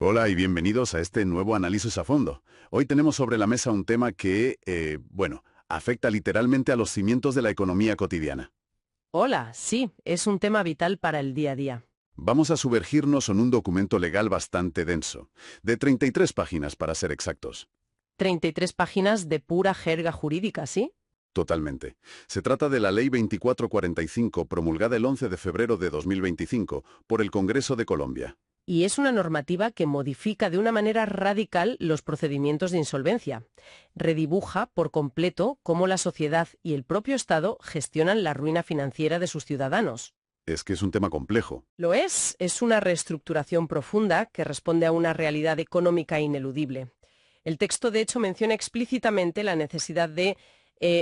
Hola y bienvenidos a este nuevo análisis a fondo. Hoy tenemos sobre la mesa un tema que, afecta literalmente a los cimientos de la economía cotidiana. Hola, sí, es un tema vital para el día a día. Vamos a sumergirnos en un documento legal bastante denso, de 33 páginas para ser exactos. 33 páginas de pura jerga jurídica, ¿sí? Totalmente. Se trata de la Ley 2445, promulgada el 11 de febrero de 2025 por el Congreso de Colombia. Y es una normativa que modifica de una manera radical los procedimientos de insolvencia. Redibuja por completo cómo la sociedad y el propio Estado gestionan la ruina financiera de sus ciudadanos. Es que es un tema complejo. Lo es una reestructuración profunda que responde a una realidad económica ineludible. El texto, de hecho, menciona explícitamente la necesidad de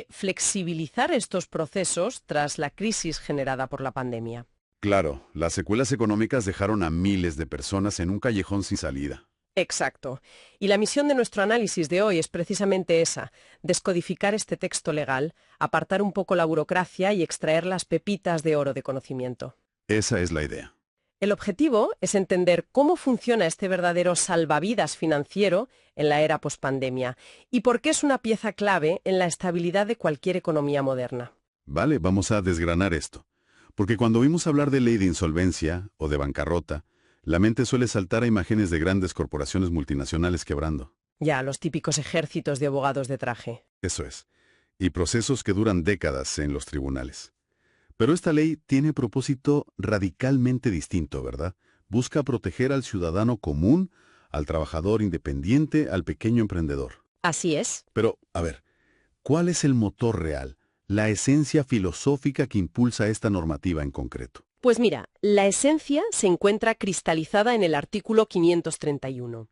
flexibilizar estos procesos tras la crisis generada por la pandemia. Claro, las secuelas económicas dejaron a miles de personas en un callejón sin salida. Exacto. Y la misión de nuestro análisis de hoy es precisamente esa, descodificar este texto legal, apartar un poco la burocracia y extraer las pepitas de oro de conocimiento. Esa es la idea. El objetivo es entender cómo funciona este verdadero salvavidas financiero en la era pospandemia y por qué es una pieza clave en la estabilidad de cualquier economía moderna. Vale, vamos a desgranar esto. Porque cuando oímos hablar de ley de insolvencia o de bancarrota, la mente suele saltar a imágenes de grandes corporaciones multinacionales quebrando. Ya, los típicos ejércitos de abogados de traje. Eso es. Y procesos que duran décadas en los tribunales. Pero esta ley tiene propósito radicalmente distinto, ¿verdad? Busca proteger al ciudadano común, al trabajador independiente, al pequeño emprendedor. Así es. Pero, a ver, ¿cuál es el motor real, la esencia filosófica que impulsa esta normativa en concreto? Pues mira, la esencia se encuentra cristalizada en el artículo 531.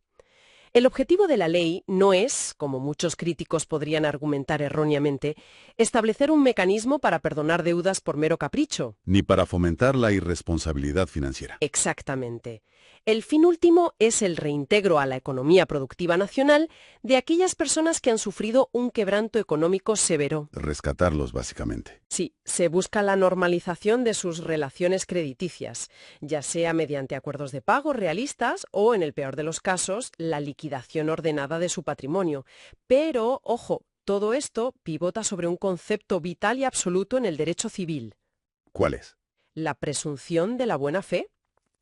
El objetivo de la ley no es, como muchos críticos podrían argumentar erróneamente, establecer un mecanismo para perdonar deudas por mero capricho. Ni para fomentar la irresponsabilidad financiera. Exactamente. El fin último es el reintegro a la economía productiva nacional de aquellas personas que han sufrido un quebranto económico severo. Rescatarlos, básicamente. Sí, se busca la normalización de sus relaciones crediticias, ya sea mediante acuerdos de pago realistas o, en el peor de los casos, la liquidación ordenada de su patrimonio. Pero, ojo, todo esto pivota sobre un concepto vital y absoluto en el derecho civil: ¿Cuál es? la presunción de la buena fe.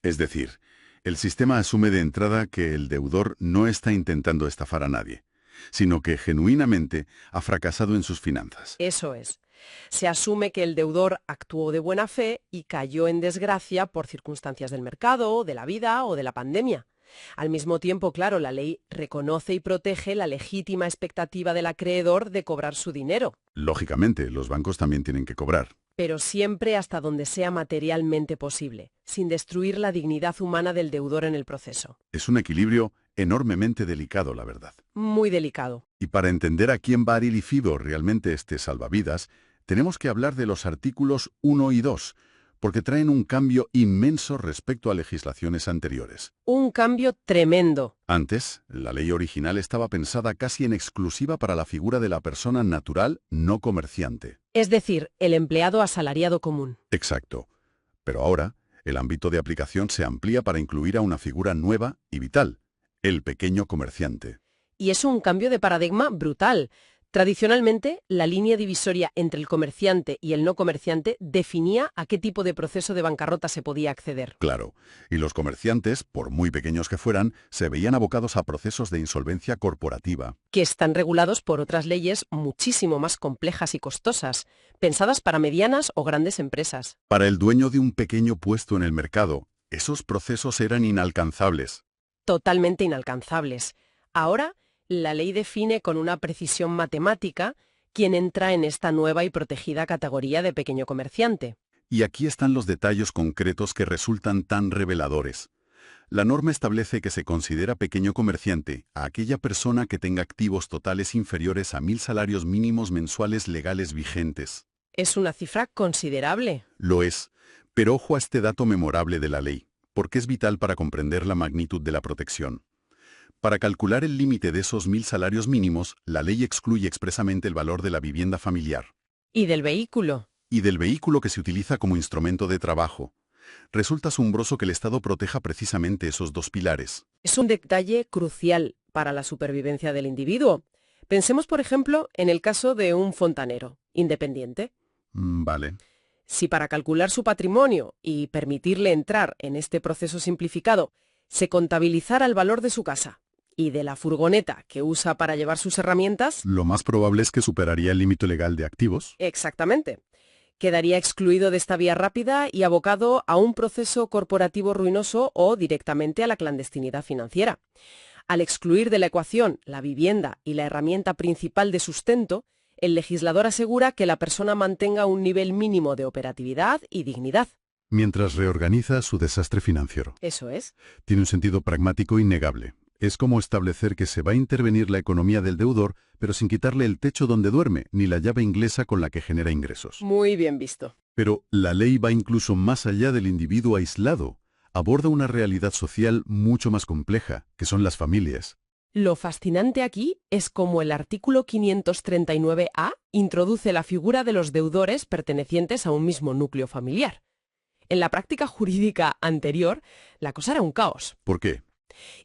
Es decir, el sistema asume de entrada que el deudor no está intentando estafar a nadie, sino que genuinamente ha fracasado en sus finanzas. Eso es. Se asume que el deudor actuó de buena fe y cayó en desgracia por circunstancias del mercado, de la vida o de la pandemia. Al mismo tiempo, claro, la ley reconoce y protege la legítima expectativa del acreedor de cobrar su dinero, Lógicamente, los bancos también tienen que cobrar. pero siempre hasta donde sea materialmente posible, sin destruir la dignidad humana del deudor en el proceso. Es un equilibrio enormemente delicado, la verdad. Muy delicado. Y para entender a quién va dirigido realmente este salvavidas, tenemos que hablar de los artículos 1 y 2, porque traen un cambio inmenso respecto a legislaciones anteriores. Un cambio tremendo. Antes, la ley original estaba pensada casi en exclusiva para la figura de la persona natural no comerciante. Es decir, el empleado asalariado común. Exacto. Pero ahora, el ámbito de aplicación se amplía para incluir a una figura nueva y vital, el pequeño comerciante. Y es un cambio de paradigma brutal. Tradicionalmente, la línea divisoria entre el comerciante y el no comerciante definía a qué tipo de proceso de bancarrota se podía acceder. Claro, y los comerciantes, por muy pequeños que fueran, se veían abocados a procesos de insolvencia corporativa. Que están regulados por otras leyes muchísimo más complejas y costosas, pensadas para medianas o grandes empresas. Para el dueño de un pequeño puesto en el mercado, esos procesos eran inalcanzables. Totalmente inalcanzables. Ahora, la ley define con una precisión matemática quién entra en esta nueva y protegida categoría de pequeño comerciante. Y aquí están los detalles concretos que resultan tan reveladores. La norma establece que se considera pequeño comerciante a aquella persona que tenga activos totales inferiores a 1.000 salarios mínimos mensuales legales vigentes. Es una cifra considerable. Lo es, pero ojo a este dato memorable de la ley, porque es vital para comprender la magnitud de la protección. Para calcular el límite de esos 1.000 salarios mínimos, la ley excluye expresamente el valor de la vivienda familiar ¿Y del vehículo? y del vehículo que se utiliza como instrumento de trabajo. Resulta asombroso que el Estado proteja precisamente esos dos pilares. Es un detalle crucial para la supervivencia del individuo. Pensemos, por ejemplo, en el caso de un fontanero independiente. Vale. Si para calcular su patrimonio y permitirle entrar en este proceso simplificado se contabilizara el valor de su casa y de la furgoneta que usa para llevar sus herramientas, Lo más probable es que superaría el límite legal de activos. exactamente, quedaría excluido de esta vía rápida y abocado a un proceso corporativo ruinoso o directamente a la clandestinidad financiera. Al excluir de la ecuación la vivienda y la herramienta principal de sustento, el legislador asegura que la persona mantenga un nivel mínimo de operatividad y dignidad. Mientras reorganiza su desastre financiero. Eso es. Tiene un sentido pragmático innegable. Es como establecer que se va a intervenir la economía del deudor, pero sin quitarle el techo donde duerme, ni la llave inglesa con la que genera ingresos. Muy bien visto. Pero la ley va incluso más allá del individuo aislado. Aborda una realidad social mucho más compleja, que son las familias. Lo fascinante aquí es cómo el artículo 539A introduce la figura de los deudores pertenecientes a un mismo núcleo familiar. En la práctica jurídica anterior, la cosa era un caos. ¿Por qué?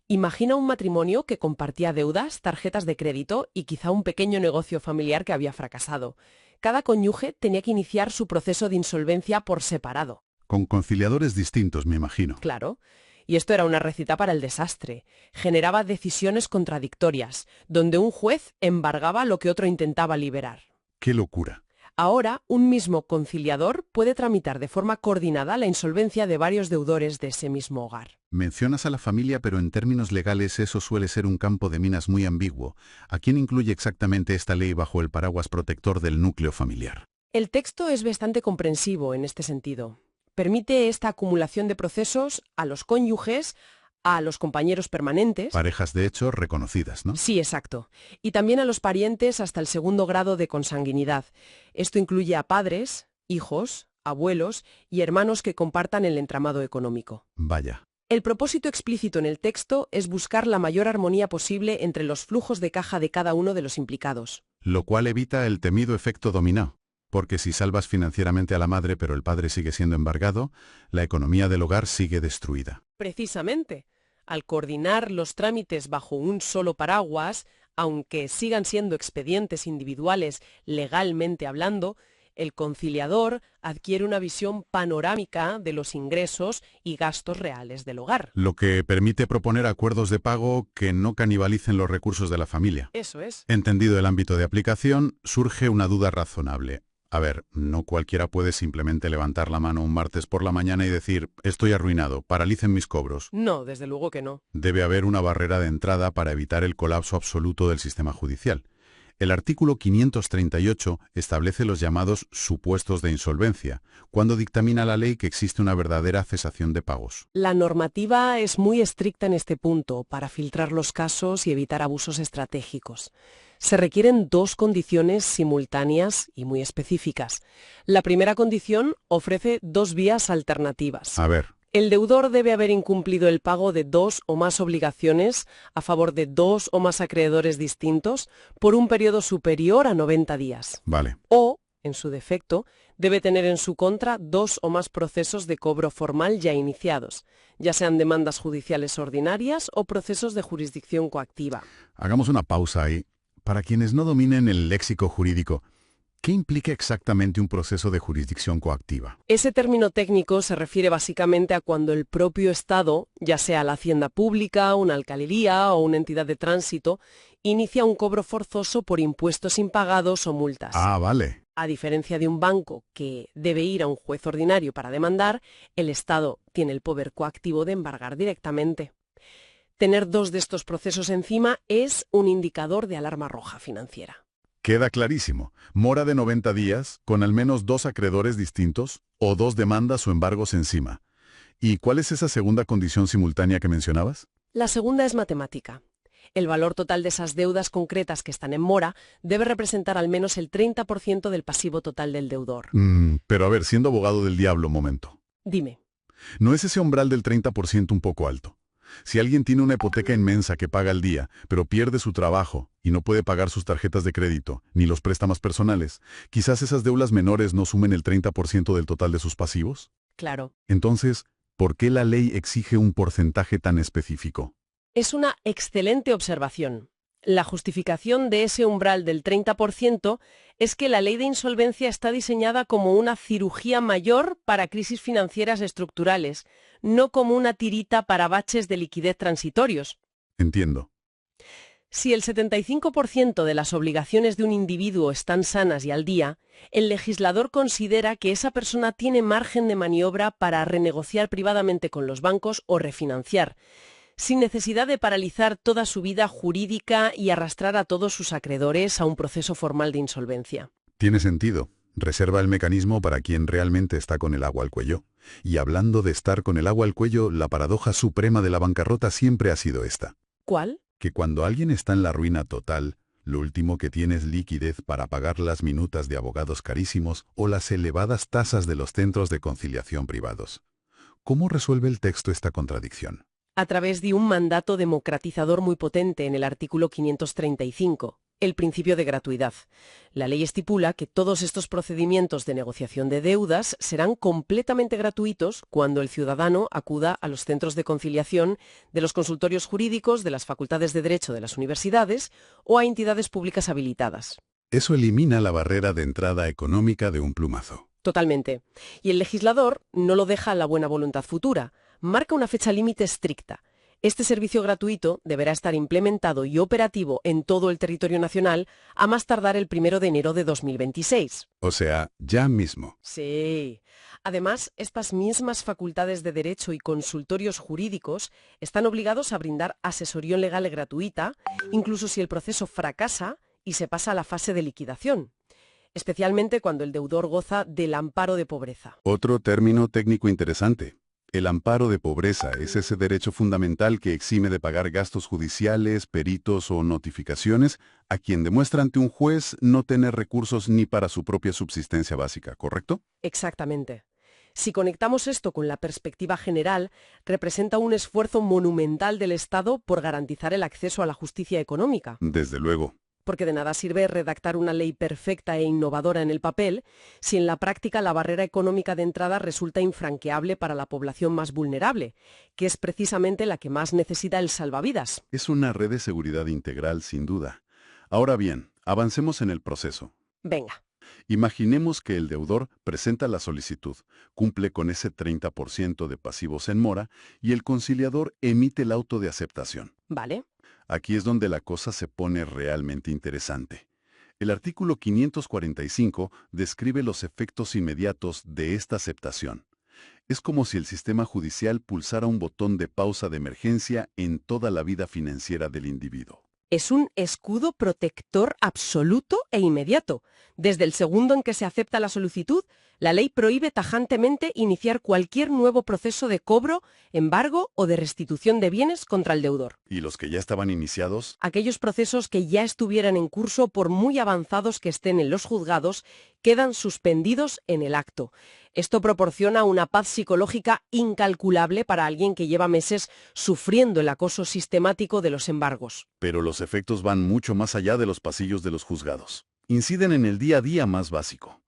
Imagina un matrimonio que compartía deudas, tarjetas de crédito y quizá un pequeño negocio familiar que había fracasado. Cada cónyuge tenía que iniciar su proceso de insolvencia por separado. Con conciliadores distintos, me imagino. Claro. Y esto era una receta para el desastre. Generaba decisiones contradictorias, donde un juez embargaba lo que otro intentaba liberar. ¡Qué locura! Ahora, un mismo conciliador puede tramitar de forma coordinada la insolvencia de varios deudores de ese mismo hogar. Mencionas a la familia, pero en términos legales eso suele ser un campo de minas muy ambiguo. ¿A quién incluye exactamente esta ley bajo el paraguas protector del núcleo familiar? El texto es bastante comprensivo en este sentido. Permite esta acumulación de procesos a los cónyuges, a los compañeros permanentes. Parejas de hecho reconocidas, ¿no? Sí, exacto. Y también a los parientes hasta el segundo grado de consanguinidad. Esto incluye a padres, hijos, abuelos y hermanos que compartan el entramado económico. Vaya. El propósito explícito en el texto es buscar la mayor armonía posible entre los flujos de caja de cada uno de los implicados. Lo cual evita el temido efecto dominó. Porque si salvas financieramente a la madre pero el padre sigue siendo embargado, la economía del hogar sigue destruida. Precisamente, al coordinar los trámites bajo un solo paraguas, aunque sigan siendo expedientes individuales legalmente hablando, el conciliador adquiere una visión panorámica de los ingresos y gastos reales del hogar. Lo que permite proponer acuerdos de pago que no canibalicen los recursos de la familia. Eso es. Entendido el ámbito de aplicación, surge una duda razonable. A ver, no cualquiera puede simplemente levantar la mano un martes por la mañana y decir, estoy arruinado, paralicen mis cobros. No, desde luego que no. Debe haber una barrera de entrada para evitar el colapso absoluto del sistema judicial. El artículo 538 establece los llamados supuestos de insolvencia, cuando dictamina la ley que existe una verdadera cesación de pagos. La normativa es muy estricta en este punto para filtrar los casos y evitar abusos estratégicos. Se requieren dos condiciones simultáneas y muy específicas. La primera condición ofrece dos vías alternativas. A ver. El deudor debe haber incumplido el pago de dos o más obligaciones a favor de dos o más acreedores distintos por un periodo superior a 90 días. Vale. O, en su defecto, debe tener en su contra dos o más procesos de cobro formal ya iniciados, ya sean demandas judiciales ordinarias o procesos de jurisdicción coactiva. Hagamos una pausa ahí. Para quienes no dominen el léxico jurídico, ¿qué implica exactamente un proceso de jurisdicción coactiva? Ese término técnico se refiere básicamente a cuando el propio Estado, ya sea la hacienda pública, una alcaldía o una entidad de tránsito, inicia un cobro forzoso por impuestos impagados o multas. Ah, vale. A diferencia de un banco que debe ir a un juez ordinario para demandar, el Estado tiene el poder coactivo de embargar directamente. Tener dos de estos procesos encima es un indicador de alarma roja financiera. Queda clarísimo. Mora de 90 días, con al menos dos acreedores distintos, o dos demandas o embargos encima. ¿Y cuál es esa segunda condición simultánea que mencionabas? La segunda es matemática. El valor total de esas deudas concretas que están en mora debe representar al menos el 30% del pasivo total del deudor. Pero a ver, siendo abogado del diablo, momento. Dime. ¿No es ese umbral del 30% un poco alto? Si alguien tiene una hipoteca inmensa que paga al día, pero pierde su trabajo y no puede pagar sus tarjetas de crédito, ni los préstamos personales, quizás esas deudas menores no sumen el 30% del total de sus pasivos. Claro. Entonces, ¿por qué la ley exige un porcentaje tan específico? Es una excelente observación. La justificación de ese umbral del 30% es que la ley de insolvencia está diseñada como una cirugía mayor para crisis financieras estructurales, no como una tirita para baches de liquidez transitorios. Entiendo. Si el 75% de las obligaciones de un individuo están sanas y al día, el legislador considera que esa persona tiene margen de maniobra para renegociar privadamente con los bancos o refinanciar, sin necesidad de paralizar toda su vida jurídica y arrastrar a todos sus acreedores a un proceso formal de insolvencia. Tiene sentido. Reserva el mecanismo para quien realmente está con el agua al cuello. Y hablando de estar con el agua al cuello, la paradoja suprema de la bancarrota siempre ha sido esta. ¿Cuál? Que cuando alguien está en la ruina total, lo último que tiene es liquidez para pagar las minutas de abogados carísimos o las elevadas tasas de los centros de conciliación privados. ¿Cómo resuelve el texto esta contradicción? A través de un mandato democratizador muy potente en el artículo 535, el principio de gratuidad. La ley estipula que todos estos procedimientos de negociación de deudas serán completamente gratuitos cuando el ciudadano acuda a los centros de conciliación de los consultorios jurídicos, de las facultades de Derecho de las universidades o a entidades públicas habilitadas. Eso elimina la barrera de entrada económica de un plumazo. Totalmente. Y el legislador no lo deja a la buena voluntad futura. Marca una fecha límite estricta. Este servicio gratuito deberá estar implementado y operativo en todo el territorio nacional a más tardar el 1 de enero de 2026. O sea, ya mismo. Sí. Además, estas mismas facultades de derecho y consultorios jurídicos están obligados a brindar asesoría legal gratuita, incluso si el proceso fracasa y se pasa a la fase de liquidación, especialmente cuando el deudor goza del amparo de pobreza. Otro término técnico interesante. El amparo de pobreza es ese derecho fundamental que exime de pagar gastos judiciales, peritos o notificaciones a quien demuestra ante un juez no tener recursos ni para su propia subsistencia básica, ¿correcto? Exactamente. Si conectamos esto con la perspectiva general, representa un esfuerzo monumental del Estado por garantizar el acceso a la justicia económica. Desde luego. Porque de nada sirve redactar una ley perfecta e innovadora en el papel si en la práctica la barrera económica de entrada resulta infranqueable para la población más vulnerable, que es precisamente la que más necesita el salvavidas. Es una red de seguridad integral, sin duda. Ahora bien, avancemos en el proceso. Venga. Imaginemos que el deudor presenta la solicitud, cumple con ese 30% de pasivos en mora y el conciliador emite el auto de aceptación. Vale. Aquí es donde la cosa se pone realmente interesante. El artículo 545 describe los efectos inmediatos de esta aceptación. Es como si el sistema judicial pulsara un botón de pausa de emergencia en toda la vida financiera del individuo. Es un escudo protector absoluto e inmediato. Desde el segundo en que se acepta la solicitud, la ley prohíbe tajantemente iniciar cualquier nuevo proceso de cobro, embargo o de restitución de bienes contra el deudor. ¿Y los que ya estaban iniciados? Aquellos procesos que ya estuvieran en curso, por muy avanzados que estén en los juzgados, quedan suspendidos en el acto. Esto proporciona una paz psicológica incalculable para alguien que lleva meses sufriendo el acoso sistemático de los embargos. Pero los efectos van mucho más allá de los pasillos de los juzgados. Inciden en el día a día más básico.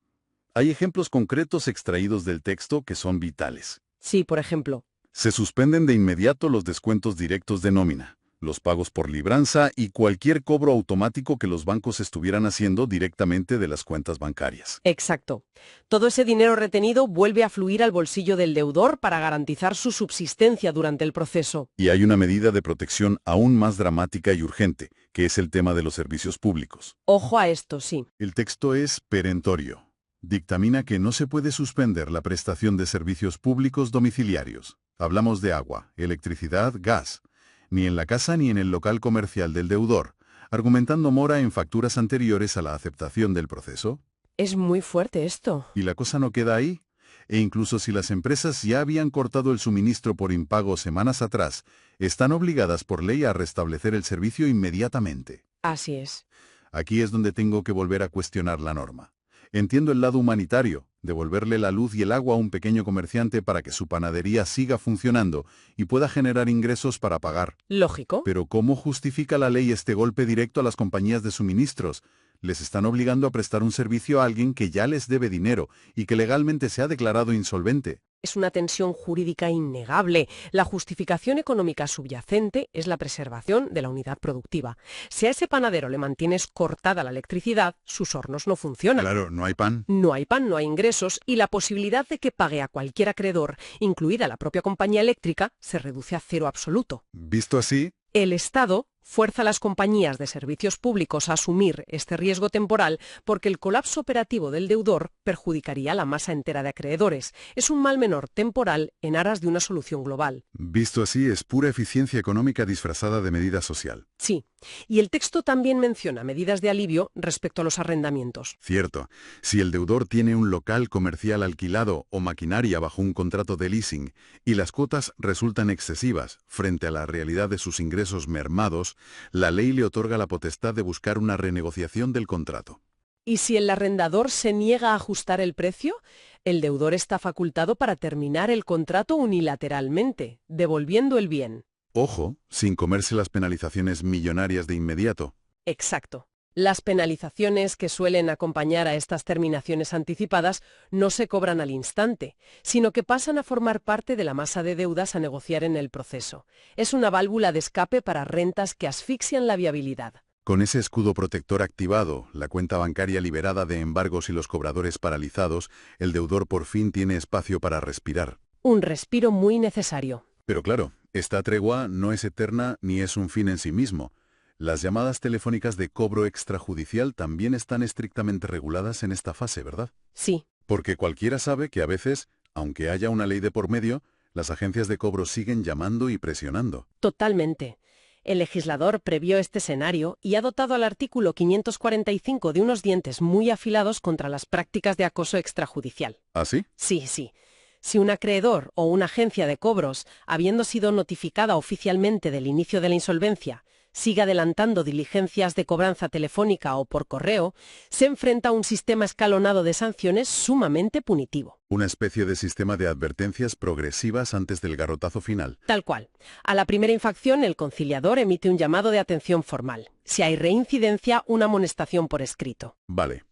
Hay ejemplos concretos extraídos del texto que son vitales. Sí, por ejemplo. Se suspenden de inmediato los descuentos directos de nómina, los pagos por libranza y cualquier cobro automático que los bancos estuvieran haciendo directamente de las cuentas bancarias. Exacto. Todo ese dinero retenido vuelve a fluir al bolsillo del deudor para garantizar su subsistencia durante el proceso. Y hay una medida de protección aún más dramática y urgente, que es el tema de los servicios públicos. Ojo a esto, sí. El texto es perentorio. Dictamina que no se puede suspender la prestación de servicios públicos domiciliarios. Hablamos de agua, electricidad, gas, ni en la casa ni en el local comercial del deudor, argumentando mora en facturas anteriores a la aceptación del proceso. Es muy fuerte esto. Y la cosa no queda ahí. E incluso si las empresas ya habían cortado el suministro por impago semanas atrás, están obligadas por ley a restablecer el servicio inmediatamente. Así es. Aquí es donde tengo que volver a cuestionar la norma. Entiendo el lado humanitario, devolverle la luz y el agua a un pequeño comerciante para que su panadería siga funcionando y pueda generar ingresos para pagar. Lógico. Pero ¿cómo justifica la ley este golpe directo a las compañías de suministros? Les están obligando a prestar un servicio a alguien que ya les debe dinero y que legalmente se ha declarado insolvente. Es una tensión jurídica innegable. La justificación económica subyacente es la preservación de la unidad productiva. Si a ese panadero le mantienes cortada la electricidad, sus hornos no funcionan. Claro, no hay pan. No hay pan, no hay ingresos y la posibilidad de que pague a cualquier acreedor, incluida la propia compañía eléctrica, se reduce a cero absoluto. Visto así, El Estado fuerza a las compañías de servicios públicos a asumir este riesgo temporal porque el colapso operativo del deudor perjudicaría a la masa entera de acreedores. Es un mal menor temporal en aras de una solución global. es pura eficiencia económica disfrazada de medida social. Sí, y el texto también menciona medidas de alivio respecto a los arrendamientos. Cierto, si el deudor tiene un local comercial alquilado o maquinaria bajo un contrato de leasing y las cuotas resultan excesivas frente a la realidad de sus ingresos mermados, la ley le otorga la potestad de buscar una renegociación del contrato. Y si el arrendador se niega a ajustar el precio, el deudor está facultado para terminar el contrato unilateralmente, devolviendo el bien. Ojo, sin comerse las penalizaciones millonarias de inmediato. Exacto. Las penalizaciones que suelen acompañar a estas terminaciones anticipadas no se cobran al instante, sino que pasan a formar parte de la masa de deudas a negociar en el proceso. Es una válvula de escape para rentas que asfixian la viabilidad. Con ese escudo protector activado, la cuenta bancaria liberada de embargos y los cobradores paralizados, el deudor por fin tiene espacio para respirar. Un respiro muy necesario. Pero claro, esta tregua no es eterna ni es un fin en sí mismo. Las llamadas telefónicas de cobro extrajudicial también están estrictamente reguladas en esta fase, ¿verdad? Sí. Porque cualquiera sabe que a veces, aunque haya una ley de por medio, las agencias de cobro siguen llamando y presionando. Totalmente. El legislador previó este escenario y ha dotado al artículo 545 de unos dientes muy afilados contra las prácticas de acoso extrajudicial. ¿Ah, sí? Sí. Si un acreedor o una agencia de cobros, habiendo sido notificada oficialmente del inicio de la insolvencia, sigue adelantando diligencias de cobranza telefónica o por correo, se enfrenta a un sistema escalonado de sanciones sumamente punitivo. Una especie de sistema de advertencias progresivas antes del garrotazo final. Tal cual. A la primera infracción, el conciliador emite un llamado de atención formal. Si hay reincidencia, una amonestación por escrito. Vale.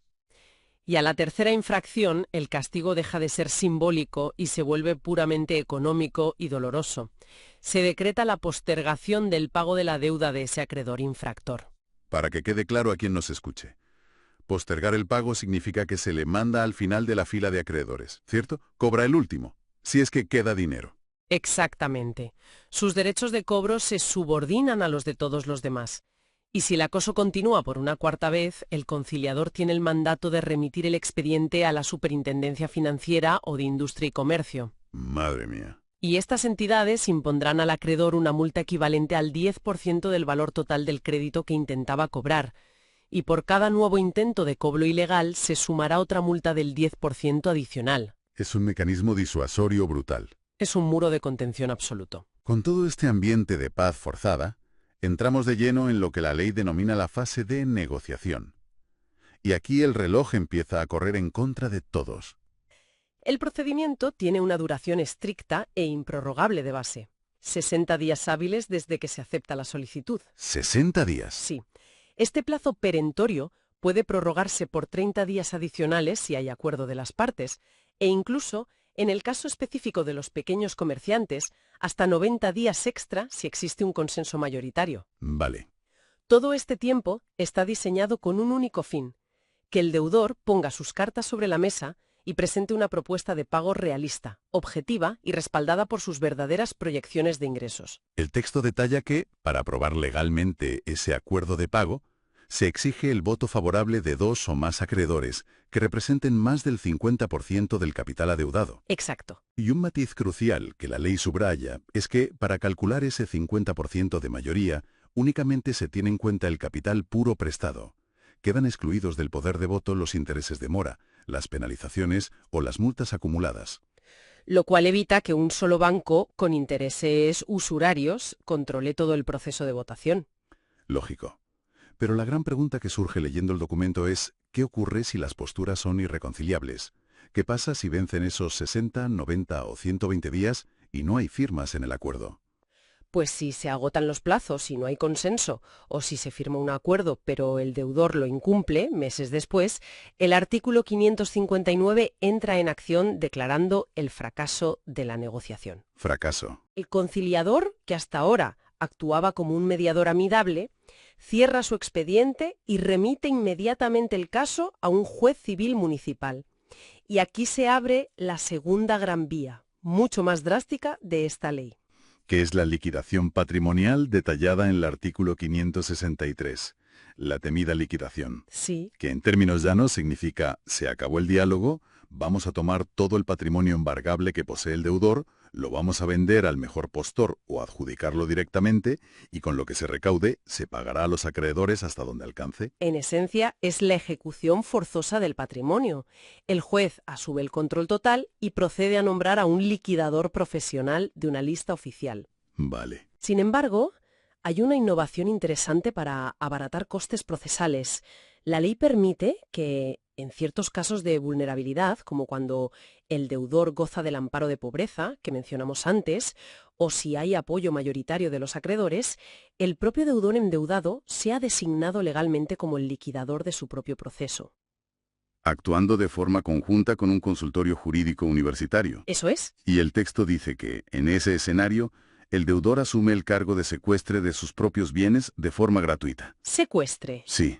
Y a la tercera infracción, el castigo deja de ser simbólico y se vuelve puramente económico y doloroso. Se decreta la postergación del pago de la deuda de ese acreedor infractor. Para que quede claro a quien nos escuche. Postergar el pago significa que se le manda al final de la fila de acreedores, ¿cierto? Cobra el último, si es que queda dinero. Exactamente. Sus derechos de cobro se subordinan a los de todos los demás. Y si el acoso continúa por una cuarta vez, el conciliador tiene el mandato de remitir el expediente a la Superintendencia Financiera o de Industria y Comercio. Madre mía. Y estas entidades impondrán al acreedor una multa equivalente al 10% del valor total del crédito que intentaba cobrar. Y por cada nuevo intento de cobro ilegal se sumará otra multa del 10% adicional. Es un mecanismo disuasorio brutal. Es un muro de contención absoluto. Con todo este ambiente de paz forzada, entramos de lleno en lo que la ley denomina la fase de negociación. Y aquí el reloj empieza a correr en contra de todos. El procedimiento tiene una duración estricta e improrrogable de base. 60 días hábiles desde que se acepta la solicitud. 60 días. Sí. Este plazo perentorio puede prorrogarse por 30 días adicionales si hay acuerdo de las partes, e incluso, en el caso específico de los pequeños comerciantes, hasta 90 días extra si existe un consenso mayoritario. Vale. Todo este tiempo está diseñado con un único fin: que el deudor ponga sus cartas sobre la mesa y presente una propuesta de pago realista, objetiva y respaldada por sus verdaderas proyecciones de ingresos. El texto detalla que, para aprobar legalmente ese acuerdo de pago, se exige el voto favorable de 2 o más acreedores que representen más del 50% del capital adeudado. Exacto. Y un matiz crucial que la ley subraya es que, para calcular ese 50% de mayoría, únicamente se tiene en cuenta el capital puro prestado. Quedan excluidos del poder de voto los intereses de mora, las penalizaciones o las multas acumuladas. Lo cual evita que un solo banco, con intereses usurarios, controle todo el proceso de votación. Lógico. Pero la gran pregunta que surge leyendo el documento es, ¿qué ocurre si las posturas son irreconciliables? ¿Qué pasa si vencen esos 60, 90 o 120 días y no hay firmas en el acuerdo? Pues si se agotan los plazos y no hay consenso, o si se firma un acuerdo pero el deudor lo incumple meses después, el artículo 559 entra en acción declarando el fracaso de la negociación. Fracaso. El conciliador, que hasta ahora actuaba como un mediador amigable, cierra su expediente y remite inmediatamente el caso a un juez civil municipal. Y aquí se abre la segunda gran vía, mucho más drástica, de esta ley, Que es la liquidación patrimonial detallada en el artículo 563, la temida liquidación, Sí, que en términos llanos significa se acabó el diálogo, vamos a tomar todo el patrimonio embargable que posee el deudor, lo vamos a vender al mejor postor o adjudicarlo directamente y con lo que se recaude se pagará a los acreedores hasta donde alcance. en esencia es la ejecución forzosa del patrimonio. El juez asume el control total y procede a nombrar a un liquidador profesional de una lista oficial. Vale. Sin embargo, hay una innovación interesante para abaratar costes procesales. La ley permite que, en ciertos casos de vulnerabilidad, como cuando el deudor goza del amparo de pobreza, que mencionamos antes, o si hay apoyo mayoritario de los acreedores, el propio deudor endeudado sea designado legalmente como el liquidador de su propio proceso. Actuando de forma conjunta con un consultorio jurídico universitario. ¿Eso es? Y el texto dice que, en ese escenario, el deudor asume el cargo de secuestre de sus propios bienes de forma gratuita. Secuestre. Sí.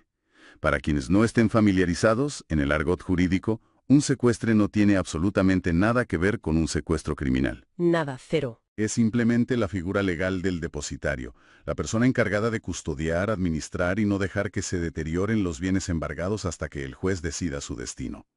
Para quienes no estén familiarizados, en el argot jurídico, un secuestre no tiene absolutamente nada que ver con un secuestro criminal. Nada, cero. Es simplemente la figura legal del depositario, la persona encargada de custodiar, administrar y no dejar que se deterioren los bienes embargados hasta que el juez decida su destino.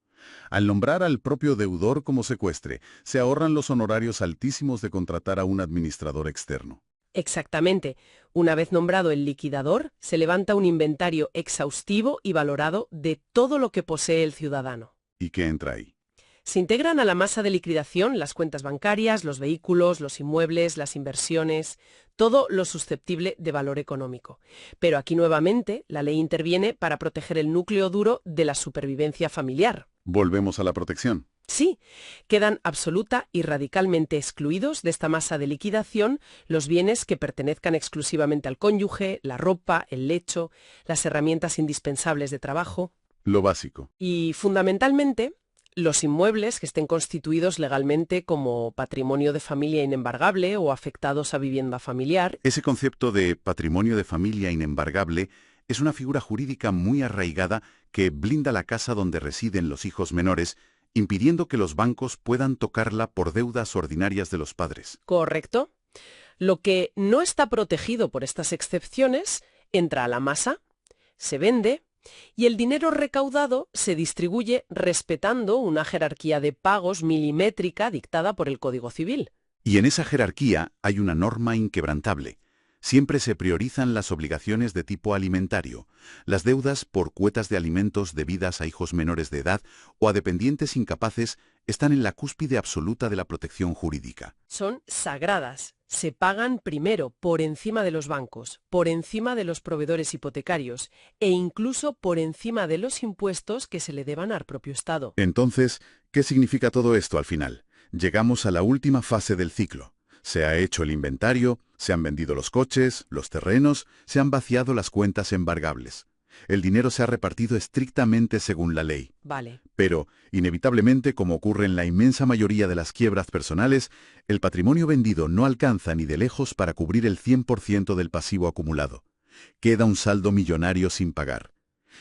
Al nombrar al propio deudor como secuestre, se ahorran los honorarios altísimos de contratar a un administrador externo. Exactamente. Una vez nombrado el liquidador, se levanta un inventario exhaustivo y valorado de todo lo que posee el ciudadano. ¿Y qué entra ahí? Se integran a la masa de liquidación las cuentas bancarias, los vehículos, los inmuebles, las inversiones, todo lo susceptible de valor económico. Pero aquí nuevamente la ley interviene para proteger el núcleo duro de la supervivencia familiar. Volvemos a la protección. Sí, quedan absoluta y radicalmente excluidos de esta masa de liquidación los bienes que pertenezcan exclusivamente al cónyuge, la ropa, el lecho, las herramientas indispensables de trabajo Lo básico. y, fundamentalmente, los inmuebles que estén constituidos legalmente como patrimonio de familia inembargable o afectados a vivienda familiar. Ese concepto de patrimonio de familia inembargable es una figura jurídica muy arraigada que blinda la casa donde residen los hijos menores, impidiendo que los bancos puedan tocarla por deudas ordinarias de los padres. ¿Correcto? Lo que no está protegido por estas excepciones entra a la masa, se vende y el dinero recaudado se distribuye respetando una jerarquía de pagos milimétrica dictada por el Código Civil. Y en esa jerarquía hay una norma inquebrantable. Siempre se priorizan las obligaciones de tipo alimentario, las deudas por cuotas de alimentos debidas a hijos menores de edad o a dependientes incapaces están en la cúspide absoluta de la protección jurídica. Son sagradas. Se pagan primero por encima de los bancos, por encima de los proveedores hipotecarios e incluso por encima de los impuestos que se le deban al propio Estado. Entonces, ¿qué significa todo esto al final? Llegamos a la última fase del ciclo. Se ha hecho el inventario, se han vendido los coches, los terrenos, se han vaciado las cuentas embargables. El dinero se ha repartido estrictamente según la ley. Vale. Pero, inevitablemente, como ocurre en la inmensa mayoría de las quiebras personales, el patrimonio vendido no alcanza ni de lejos para cubrir el 100% del pasivo acumulado. Queda un saldo millonario sin pagar.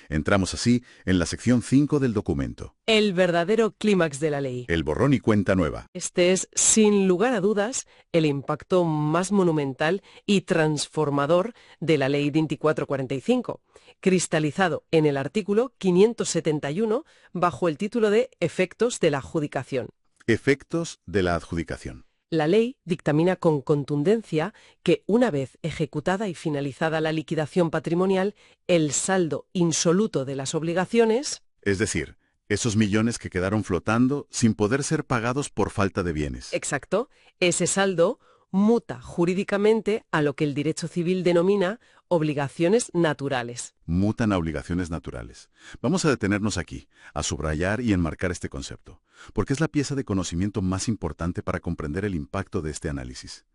Entramos así en la sección 5 del documento. El verdadero clímax de la ley. El borrón y cuenta nueva. Este es, sin lugar a dudas, el impacto más monumental y transformador de la Ley 2445, cristalizado en el artículo 571 bajo el título de Efectos de la adjudicación. Efectos de la adjudicación. La ley dictamina con contundencia que, una vez ejecutada y finalizada la liquidación patrimonial, el saldo insoluto de las obligaciones, Es decir, esos millones que quedaron flotando sin poder ser pagados por falta de bienes. exacto, ese saldo muta jurídicamente a lo que el derecho civil denomina obligaciones naturales. Mutan a obligaciones naturales. Vamos a detenernos aquí, a subrayar y enmarcar este concepto, porque es la pieza de conocimiento más importante para comprender el impacto de este análisis.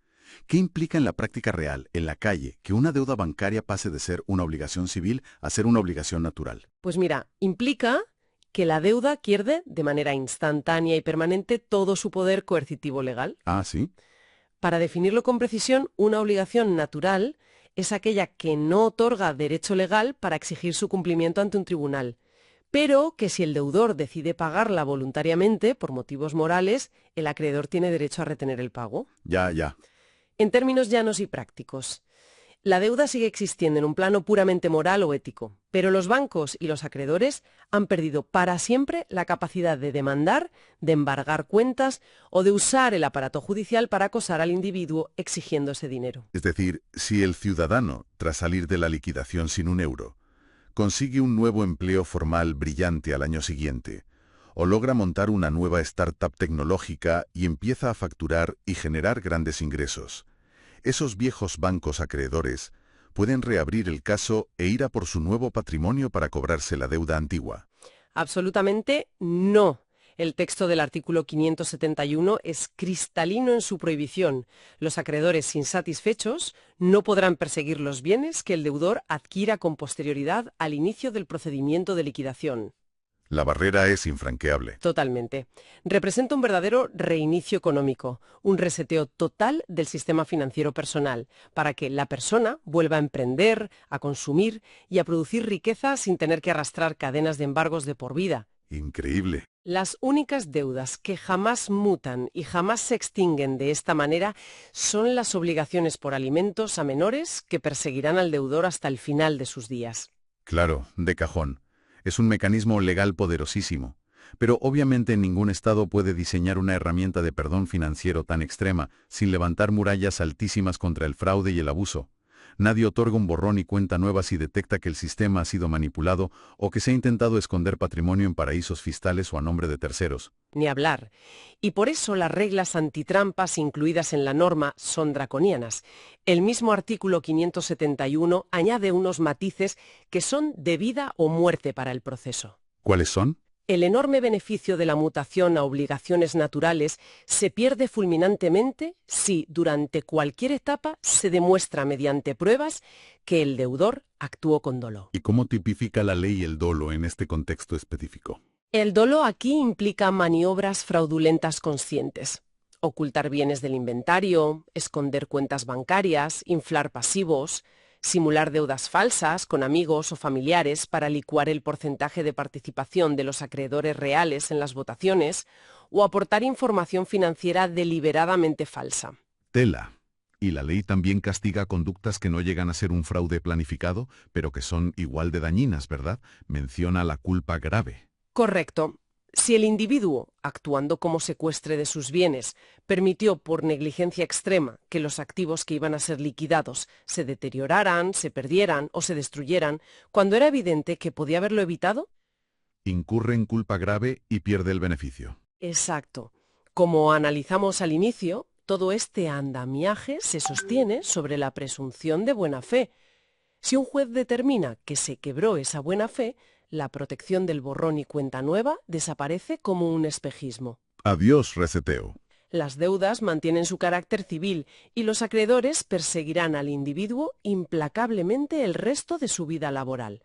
¿Qué implica en la práctica real, en la calle, que una deuda bancaria pase de ser una obligación civil a ser una obligación natural? Pues mira, implica que la deuda pierde de manera instantánea y permanente todo su poder coercitivo legal. Ah, ¿sí? Para definirlo con precisión, una obligación natural es aquella que no otorga derecho legal para exigir su cumplimiento ante un tribunal, pero que si el deudor decide pagarla voluntariamente por motivos morales, el acreedor tiene derecho a retener el pago. Ya, ya. En términos llanos y prácticos, la deuda sigue existiendo en un plano puramente moral o ético, pero los bancos y los acreedores han perdido para siempre la capacidad de demandar, de embargar cuentas o de usar el aparato judicial para acosar al individuo exigiendo ese dinero. Es decir, si el ciudadano, tras salir de la liquidación sin un euro, consigue un nuevo empleo formal brillante al año siguiente, o logra montar una nueva startup tecnológica y empieza a facturar y generar grandes ingresos, esos viejos bancos acreedores pueden reabrir el caso e ir a por su nuevo patrimonio para cobrarse la deuda antigua. Absolutamente no. El texto del artículo 571 es cristalino en su prohibición. Los acreedores insatisfechos no podrán perseguir los bienes que el deudor adquiera con posterioridad al inicio del procedimiento de liquidación. La barrera es infranqueable. Totalmente. Representa un verdadero reinicio económico, un reseteo total del sistema financiero personal, para que la persona vuelva a emprender, a consumir y a producir riqueza sin tener que arrastrar cadenas de embargos de por vida. Increíble. Las únicas deudas que jamás mutan y jamás se extinguen de esta manera son las obligaciones por alimentos a menores que perseguirán al deudor hasta el final de sus días. Claro, de cajón. Es un mecanismo legal poderosísimo, pero obviamente ningún Estado puede diseñar una herramienta de perdón financiero tan extrema sin levantar murallas altísimas contra el fraude y el abuso. Nadie otorga un borrón y cuenta nueva si detecta que el sistema ha sido manipulado o que se ha intentado esconder patrimonio en paraísos fiscales o a nombre de terceros. Ni hablar. Y por eso las reglas antitrampas incluidas en la norma son draconianas. El mismo artículo 571 añade unos matices que son de vida o muerte para el proceso. ¿Cuáles son? El enorme beneficio de la mutación a obligaciones naturales se pierde fulminantemente si, durante cualquier etapa, se demuestra mediante pruebas que el deudor actuó con dolo. ¿Y cómo tipifica la ley el dolo en este contexto específico? El dolo aquí implica maniobras fraudulentas conscientes. Ocultar bienes del inventario, esconder cuentas bancarias, inflar pasivos, simular deudas falsas con amigos o familiares para licuar el porcentaje de participación de los acreedores reales en las votaciones o aportar información financiera deliberadamente falsa. Tela. Y la ley también castiga conductas que no llegan a ser un fraude planificado, pero que son igual de dañinas, ¿verdad? Menciona la culpa grave. Correcto. Si el individuo, actuando como secuestre de sus bienes, permitió por negligencia extrema que los activos que iban a ser liquidados se deterioraran, se perdieran o se destruyeran, cuando era evidente que podía haberlo evitado. Incurre en culpa grave y pierde el beneficio. Exacto. Como analizamos al inicio, todo este andamiaje se sostiene sobre la presunción de buena fe. Si un juez determina que se quebró esa buena fe, la protección del borrón y cuenta nueva desaparece como un espejismo. Adiós, reseteo. Las deudas mantienen su carácter civil y los acreedores perseguirán al individuo implacablemente el resto de su vida laboral.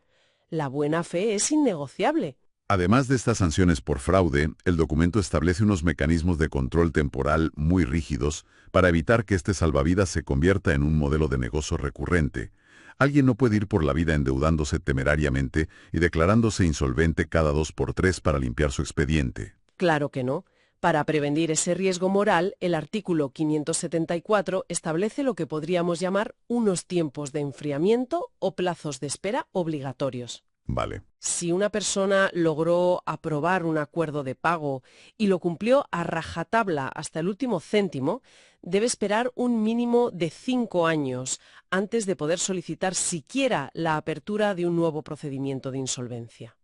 La buena fe es innegociable. Además de estas sanciones por fraude, el documento establece unos mecanismos de control temporal muy rígidos para evitar que este salvavidas se convierta en un modelo de negocio recurrente. Alguien no puede ir por la vida endeudándose temerariamente y declarándose insolvente cada 2 por 3 para limpiar su expediente. Claro que no. Para prevenir ese riesgo moral, el artículo 574 establece lo que podríamos llamar unos tiempos de enfriamiento o plazos de espera obligatorios. Vale. Si una persona logró aprobar un acuerdo de pago y lo cumplió a rajatabla hasta el último céntimo, debe esperar un mínimo de 5 años antes de poder solicitar siquiera la apertura de un nuevo procedimiento de insolvencia.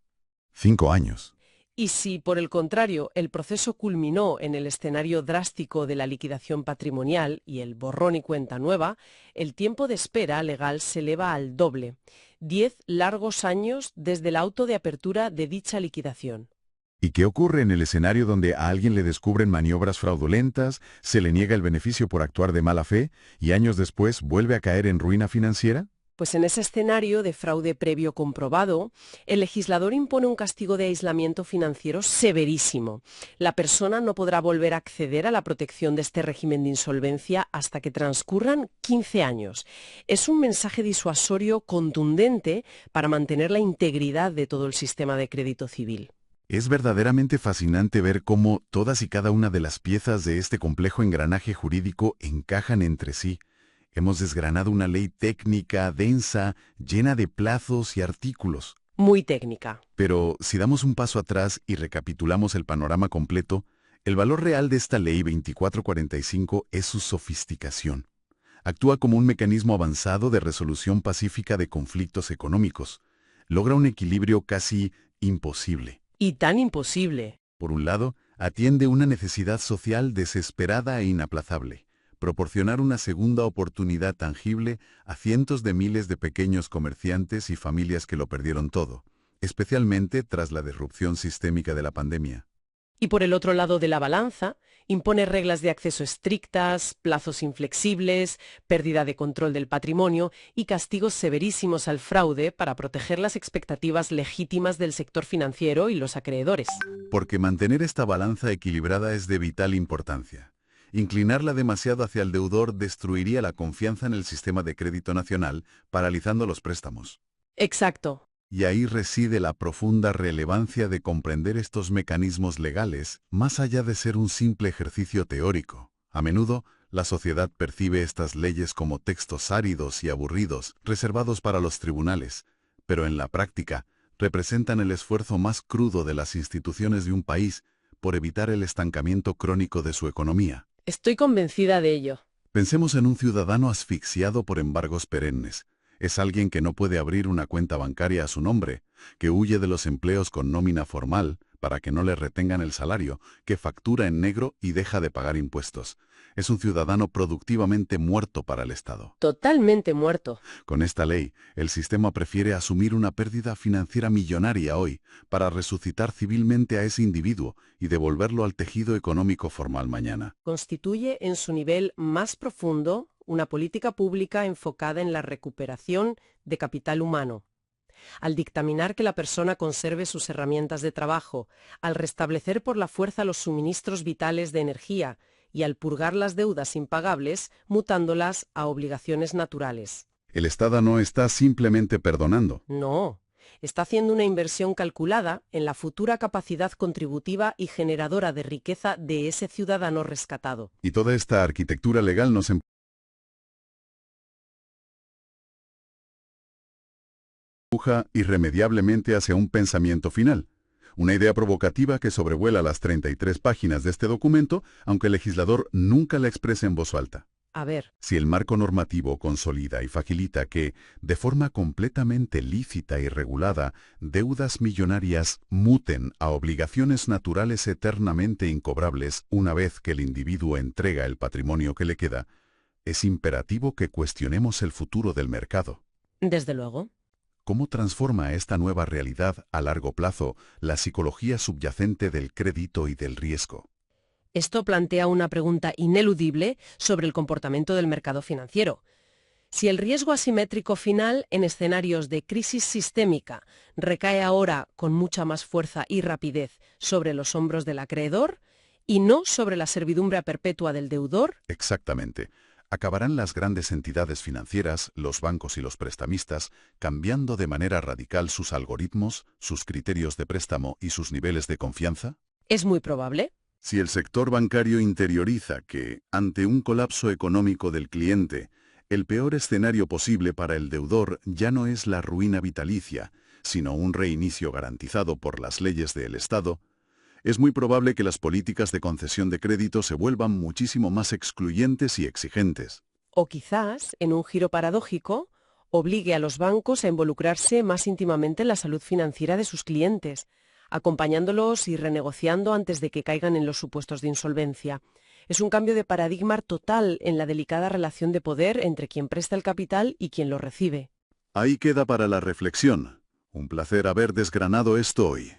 5 años. Y si, por el contrario, el proceso culminó en el escenario drástico de la liquidación patrimonial y el borrón y cuenta nueva, el tiempo de espera legal se eleva al doble, 10 largos años desde el auto de apertura de dicha liquidación. ¿Y qué ocurre en el escenario donde a alguien le descubren maniobras fraudulentas, se le niega el beneficio por actuar de mala fe y años después vuelve a caer en ruina financiera? Pues en ese escenario de fraude previo comprobado, el legislador impone un castigo de aislamiento financiero severísimo. La persona no podrá volver a acceder a la protección de este régimen de insolvencia hasta que transcurran 15 años. Es un mensaje disuasorio contundente para mantener la integridad de todo el sistema de crédito civil. Es verdaderamente fascinante ver cómo todas y cada una de las piezas de este complejo engranaje jurídico encajan entre sí. Hemos desgranado una ley técnica, densa, llena de plazos y artículos. Muy técnica. Pero si damos un paso atrás y recapitulamos el panorama completo, el valor real de esta ley 2445 es su sofisticación. Actúa como un mecanismo avanzado de resolución pacífica de conflictos económicos. Logra un equilibrio casi imposible. Y tan imposible. Por un lado, atiende una necesidad social desesperada e inaplazable: proporcionar una segunda oportunidad tangible a cientos de miles de pequeños comerciantes y familias que lo perdieron todo, especialmente tras la disrupción sistémica de la pandemia. Y por el otro lado de la balanza, impone reglas de acceso estrictas, plazos inflexibles, pérdida de control del patrimonio y castigos severísimos al fraude para proteger las expectativas legítimas del sector financiero y los acreedores. Porque mantener esta balanza equilibrada es de vital importancia. Inclinarla demasiado hacia el deudor destruiría la confianza en el sistema de crédito nacional, paralizando los préstamos. Exacto. Y ahí reside la profunda relevancia de comprender estos mecanismos legales, más allá de ser un simple ejercicio teórico. A menudo, la sociedad percibe estas leyes como textos áridos y aburridos, reservados para los tribunales, pero en la práctica, representan el esfuerzo más crudo de las instituciones de un país por evitar el estancamiento crónico de su economía. Estoy convencida de ello. Pensemos en un ciudadano asfixiado por embargos perennes. Es alguien que no puede abrir una cuenta bancaria a su nombre, que huye de los empleos con nómina formal para que no le retengan el salario, que factura en negro y deja de pagar impuestos. Es un ciudadano productivamente muerto para el Estado. Totalmente muerto. Con esta ley, el sistema prefiere asumir una pérdida financiera millonaria hoy para resucitar civilmente a ese individuo y devolverlo al tejido económico formal mañana. Constituye en su nivel más profundo una política pública enfocada en la recuperación de capital humano. Al dictaminar que la persona conserve sus herramientas de trabajo, al restablecer por la fuerza los suministros vitales de energía y al purgar las deudas impagables, mutándolas a obligaciones naturales. El Estado no está simplemente perdonando. No, está haciendo una inversión calculada en la futura capacidad contributiva y generadora de riqueza de ese ciudadano rescatado. Y toda esta arquitectura legal nos empuja irremediablemente hacia un pensamiento final. Una idea provocativa que sobrevuela las 33 páginas de este documento, aunque el legislador nunca la expresa en voz alta. A ver. Si el marco normativo consolida y facilita que, de forma completamente lícita y regulada, deudas millonarias muten a obligaciones naturales eternamente incobrables una vez que el individuo entrega el patrimonio que le queda, es imperativo que cuestionemos el futuro del mercado. Desde luego. ¿Cómo transforma esta nueva realidad a largo plazo la psicología subyacente del crédito y del riesgo? Esto plantea una pregunta ineludible sobre el comportamiento del mercado financiero. Si el riesgo asimétrico final en escenarios de crisis sistémica recae ahora con mucha más fuerza y rapidez sobre los hombros del acreedor y no sobre la servidumbre perpetua del deudor. Exactamente. ¿Acabarán las grandes entidades financieras, los bancos y los prestamistas, cambiando de manera radical sus algoritmos, sus criterios de préstamo y sus niveles de confianza? Es muy probable. Si el sector bancario interioriza que, ante un colapso económico del cliente, el peor escenario posible para el deudor ya no es la ruina vitalicia, sino un reinicio garantizado por las leyes del Estado, es muy probable que las políticas de concesión de crédito se vuelvan muchísimo más excluyentes y exigentes. O quizás, en un giro paradójico, obligue a los bancos a involucrarse más íntimamente en la salud financiera de sus clientes, acompañándolos y renegociando antes de que caigan en los supuestos de insolvencia. Es un cambio de paradigma total en la delicada relación de poder entre quien presta el capital y quien lo recibe. Ahí queda para la reflexión. Un placer haber desgranado esto hoy.